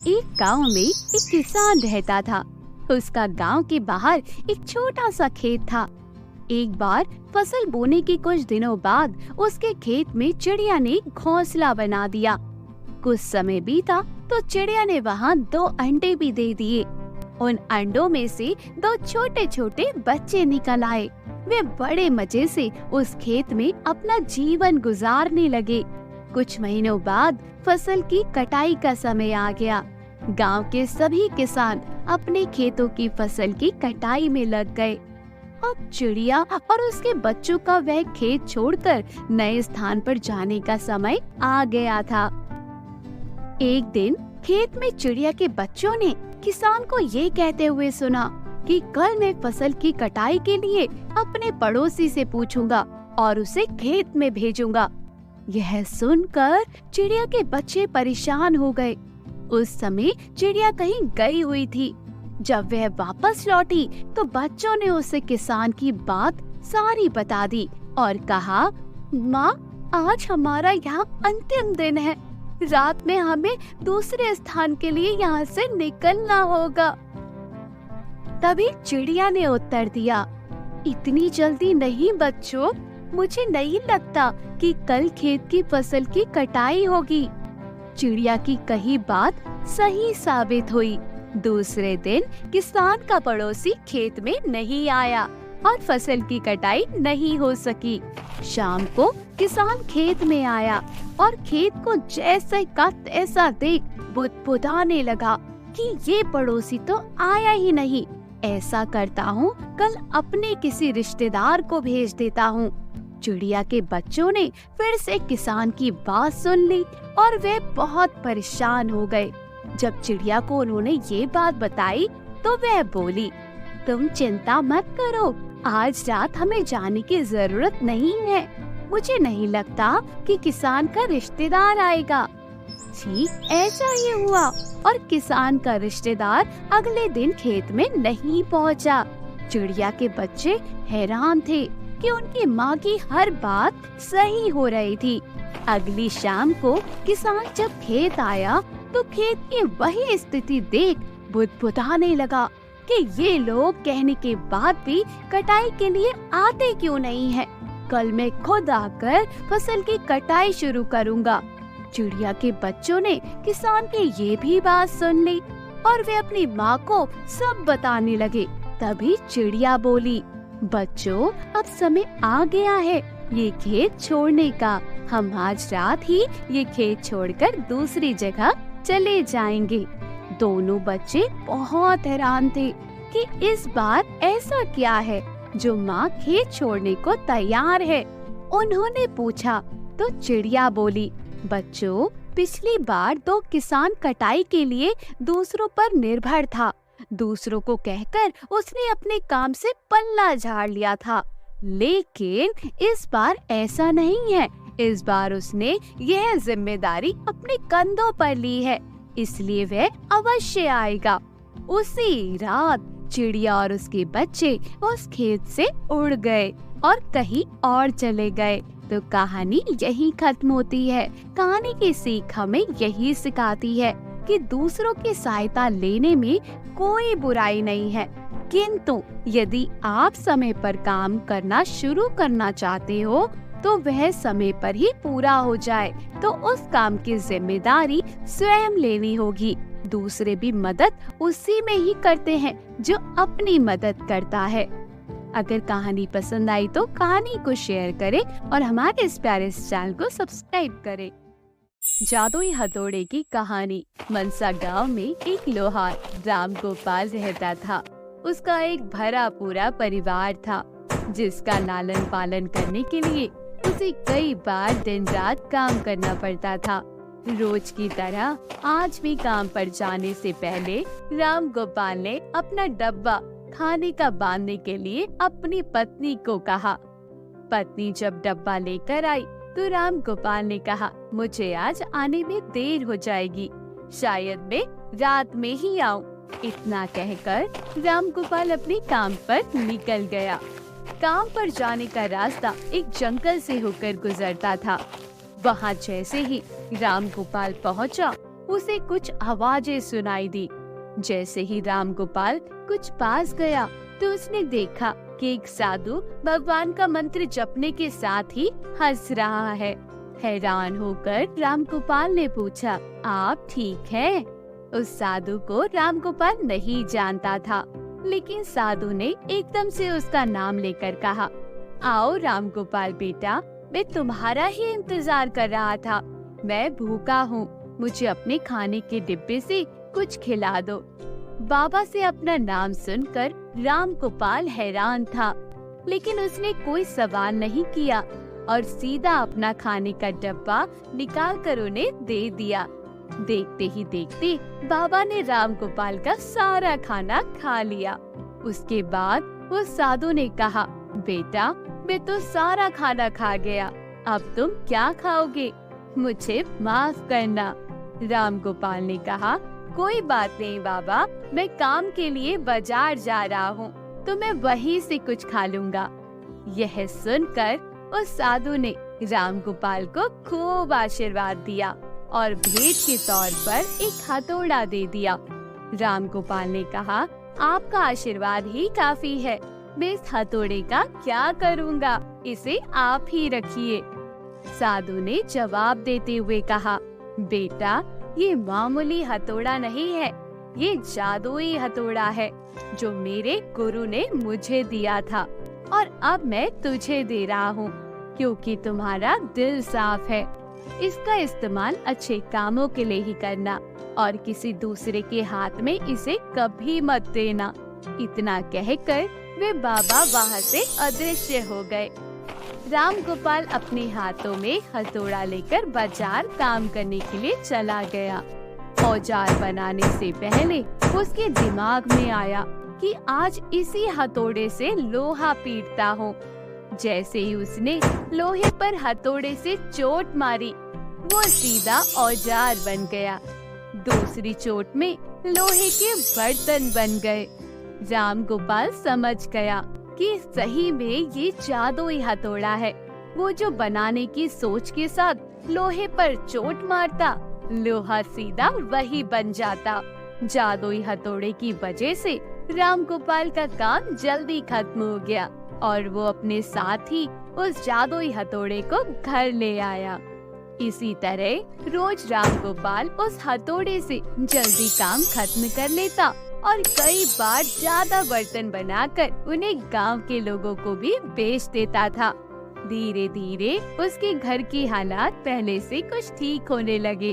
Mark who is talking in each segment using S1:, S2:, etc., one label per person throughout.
S1: एक गांव में एक किसान रहता था। उसका गांव के बाहर एक छोटा सा खेत था। एक बार फसल बोने के कुछ दिनों बाद उसके खेत में चिड़िया ने घोंसला बना दिया। कुछ समय बीता तो चिड़िया ने वहाँ 2 अंडे भी दे दिए। उन अंडों में से 2 छोटे छोटे बच्चे निकल आए। वे बड़े मजे से उस खेत में अपना जीवन गुजारने लगे। कुछ महीनों बाद फसल की कटाई का समय आ गया। गांव के सभी किसान अपने खेतों की फसल की कटाई में लग गए। अब चिड़िया और उसके बच्चों का वह खेत छोड़कर नए स्थान पर जाने का समय आ गया था। एक दिन खेत में चिड़िया के बच्चों ने किसान को ये कहते हुए सुना कि कल मैं फसल की कटाई के लिए अपने पड़ोसी से पूछूंगा और उसे खेत में भेजूंगा। यह सुनकर चिड़िया के बच्चे परेशान हो गए। उस समय चिड़िया कहीं गई हुई थी। जब वह वापस लौटी तो बच्चों ने उसे किसान की बात सारी बता दी और कहा, माँ, आज हमारा यहाँ अंतिम दिन है। रात में हमें दूसरे स्थान के लिए यहाँ से निकलना होगा। तभी चिड़िया ने उत्तर दिया, इतनी जल्दी नहीं बच्चों, मुझे नहीं लगता कि कल खेत की फसल की कटाई होगी। चिड़िया की कही बात सही साबित हुई। दूसरे दिन किसान का पड़ोसी खेत में नहीं आया और फसल की कटाई नहीं हो सकी। शाम को किसान खेत में आया और खेत को जैसे का तैसा देख बुदबुदाने लगा कि ये पड़ोसी तो आया ही नहीं। ऐसा करता हूँ, कल अपने किसी रिश्तेदार को भेज देता हूँ। चिड़िया के बच्चों ने फिर से किसान की बात सुन ली और वे बहुत परेशान हो गए। जब चिड़िया को उन्होंने ये बात बताई तो वह बोली, तुम चिंता मत करो, आज रात हमें जाने की जरूरत नहीं है। मुझे नहीं लगता कि किसान का रिश्तेदार आएगा। ठीक ऐसा ही हुआ और किसान का रिश्तेदार अगले दिन खेत में नहीं पहुंचा। चिड़िया के बच्चे हैरान थे कि उनकी माँ की हर बात सही हो रही थी। अगली शाम को किसान जब खेत आया तो खेत की वही स्थिति देख बुदबुदाने लगा कि ये लोग कहने के बाद भी कटाई के लिए आते क्यों नहीं है। कल मैं खुद आकर फसल की कटाई शुरू करूँगा। चिड़िया के बच्चों ने किसान की ये भी बात सुन ली और वे अपनी माँ को सब बताने लगे। तभी चिड़िया बोली, बच्चों, अब समय आ गया है ये खेत छोड़ने का। हम आज रात ही ये खेत छोड़कर दूसरी जगह चले जाएंगे। दोनों बच्चे बहुत हैरान थे कि इस बार ऐसा क्या है जो माँ खेत छोड़ने को तैयार है। उन्होंने पूछा तो चिड़िया बोली, बच्चों, पिछली बार 2 किसान कटाई के लिए दूसरों पर निर्भर था। दूसरों को कहकर उसने अपने काम से पल्ला झाड़ लिया था, लेकिन इस बार ऐसा नहीं है। इस बार उसने यह जिम्मेदारी अपने कंधों पर ली है, इसलिए वह अवश्य आएगा। उसी रात चिड़िया और उसके बच्चे उस खेत से उड़ गए और कहीं और चले गए। तो कहानी यही खत्म होती है। कहानी की सीख हमें यही सिखाती है कि दूसरों की सहायता लेने में कोई बुराई नहीं है, किंतु यदि आप समय पर काम करना शुरू करना चाहते हो तो वह समय पर ही पूरा हो जाए, तो उस काम की जिम्मेदारी स्वयं लेनी होगी। दूसरे भी मदद उसी में ही करते हैं जो अपनी मदद करता है। अगर कहानी पसंद आई तो कहानी को शेयर करें और हमारे इस प्यारे चैनल को सब्सक्राइब करें। जादुई हथौड़े की कहानी। मनसा गांव में एक लोहार राम गोपाल रहता था। उसका एक भरा पूरा परिवार था, जिसका लालन पालन करने के लिए उसे कई बार दिन रात काम करना पड़ता था। रोज की तरह आज भी काम पर जाने से पहले राम गोपाल ने अपना डब्बा खाने का बांधने के लिए अपनी पत्नी को कहा। पत्नी जब डब्बा लेकर आई तो राम गोपाल ने कहा, मुझे आज आने में देर हो जाएगी, शायद मैं रात में ही आऊं। इतना कहकर राम गोपाल अपने काम पर निकल गया। काम पर जाने का रास्ता एक जंगल से होकर गुजरता था। वहाँ जैसे ही राम गोपाल पहुँचा उसे कुछ आवाजें सुनाई दी। जैसे ही राम गोपाल कुछ पास गया तो उसने देखा कि एक साधु भगवान का मंत्र जपने के साथ ही हंस रहा है। हैरान होकर राम गोपाल ने पूछा, आप ठीक हैं? उस साधु को राम गोपाल नहीं जानता था, लेकिन साधु ने एकदम से उसका नाम लेकर कहा, आओ राम गोपाल बेटा, मैं तुम्हारा ही इंतजार कर रहा था। मैं भूखा हूँ, मुझे अपने खाने के डिब्बे से कुछ खिला दो। बाबा से अपना नाम सुनकर राम गोपाल हैरान था, लेकिन उसने कोई सवाल नहीं किया और सीधा अपना खाने का डब्बा निकाल कर उन्हें दे दिया। देखते ही देखते बाबा ने राम गोपाल का सारा खाना खा लिया। उसके बाद उस साधु ने कहा, बेटा मैं तो सारा खाना खा गया, अब तुम क्या खाओगे? मुझे माफ करना। राम गोपाल ने कहा, कोई बात नहीं बाबा, मैं काम के लिए बाजार जा रहा हूँ, तो मैं वहीं से कुछ खा लूँगा। यह सुनकर उस साधु ने राम गोपाल को खूब आशीर्वाद दिया और भेंट के तौर पर एक हथौड़ा दे दिया। राम गोपाल ने कहा, आपका आशीर्वाद ही काफी है, मैं इस हथौड़े का क्या करूँगा, इसे आप ही रखिए। साधु ने जवाब देते हुए कहा, बेटा ये मामूली हथौड़ा नहीं है, ये जादुई हथौड़ा है जो मेरे गुरु ने मुझे दिया था और अब मैं तुझे दे रहा हूँ, क्योंकि तुम्हारा दिल साफ है। इसका इस्तेमाल अच्छे कामों के लिए ही करना और किसी दूसरे के हाथ में इसे कभी मत देना। इतना कहकर वे बाबा वहाँ से अदृश्य हो गए। राम गोपाल अपने हाथों में हथौड़ा लेकर बाजार काम करने के लिए चला गया। औजार बनाने से पहले उसके दिमाग में आया कि आज इसी हथौड़े से लोहा पीटता हूँ। जैसे ही उसने लोहे पर हथौड़े से चोट मारी, वो सीधा औजार बन गया। दूसरी चोट में लोहे के बर्तन बन गए। राम गोपाल समझ गया कि सही में ये जादुई हथौड़ा है। वो जो बनाने की सोच के साथ लोहे पर चोट मारता, लोहा सीधा वही बन जाता। जादुई हथौड़े की वजह से राम गोपाल का काम जल्दी खत्म हो गया और वो अपने साथ ही उस जादुई हथौड़े को घर ले आया। इसी तरह रोज राम गोपाल उस हथौड़े से जल्दी काम खत्म कर लेता और कई बार ज्यादा बर्तन बनाकर उन्हें गांव के लोगों को भी बेच देता था। धीरे धीरे उसके घर की हालात पहले से कुछ ठीक होने लगे।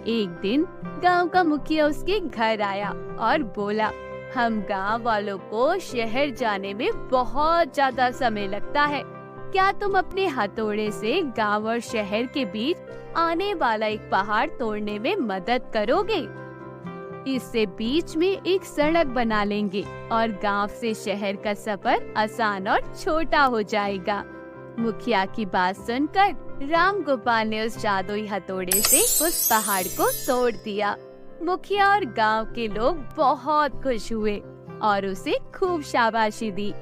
S1: एक दिन गांव का मुखिया उसके घर आया और बोला, हम गांव वालों को शहर जाने में बहुत ज्यादा समय लगता है, क्या तुम अपने हथौड़े से गांव और शहर के बीच आने वाला एक पहाड़ तोड़ने में मदद करोगे? इससे बीच में एक सड़क बना लेंगे और गांव से शहर का सफर आसान और छोटा हो जाएगा। मुखिया की बात सुनकर राम गोपाल ने उस जादुई हथौड़े से उस पहाड़ को तोड़ दिया। मुखिया और गांव के लोग बहुत खुश हुए और उसे खूब शाबाशी दी।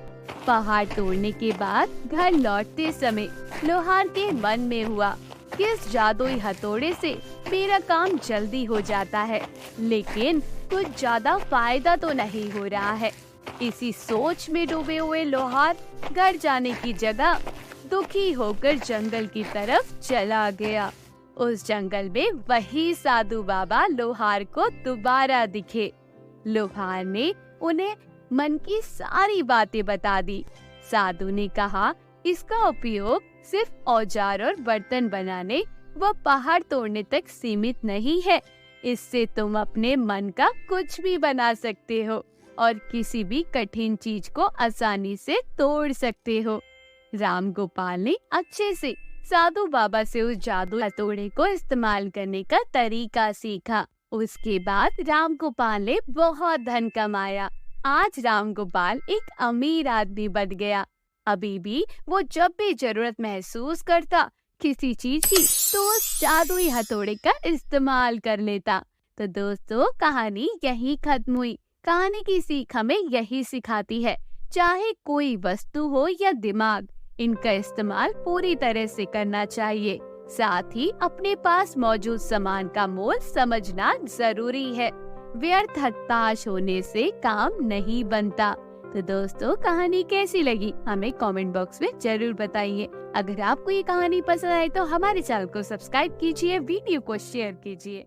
S1: पहाड़ तोड़ने के बाद घर लौटते समय लोहार के मन में हुआ कि इस जादुई हथौड़े से मेरा काम जल्दी हो जाता है, लेकिन कुछ ज्यादा फायदा तो नहीं हो रहा है। इसी सोच में डूबे हुए लोहार घर जाने की जगह दुखी होकर जंगल की तरफ चला गया। उस जंगल में वही साधु बाबा लोहार को दोबारा दिखे। लोहार ने उन्हें मन की सारी बातें बता दी। साधु ने कहा, इसका उपयोग सिर्फ औजार और बर्तन बनाने व पहाड़ तोड़ने तक सीमित नहीं है। इससे तुम अपने मन का कुछ भी बना सकते हो और किसी भी कठिन चीज को आसानी से तोड़ सकते हो। राम गोपाल ने अच्छे से साधु बाबा से उस जादू हथौड़े को इस्तेमाल करने का तरीका सीखा। उसके बाद राम गोपाल ने बहुत धन कमाया। आज राम गोपाल एक अमीर आदमी बन गया। अभी भी वो जब भी जरूरत महसूस करता किसी चीज की, तो उस जादुई हथौड़े का इस्तेमाल कर लेता। तो दोस्तों, कहानी यही खत्म हुई। कहानी की सीख हमें यही सिखाती है, चाहे कोई वस्तु हो या दिमाग, इनका इस्तेमाल पूरी तरह से करना चाहिए। साथ ही अपने पास मौजूद सामान का मोल समझना जरूरी है। व्यर्थ हताश होने से काम नहीं बनता। तो दोस्तों, कहानी कैसी लगी हमें कमेंट बॉक्स में जरूर बताइए। अगर आपको ये कहानी पसंद आए तो हमारे चैनल को सब्सक्राइब कीजिए, वीडियो को शेयर कीजिए।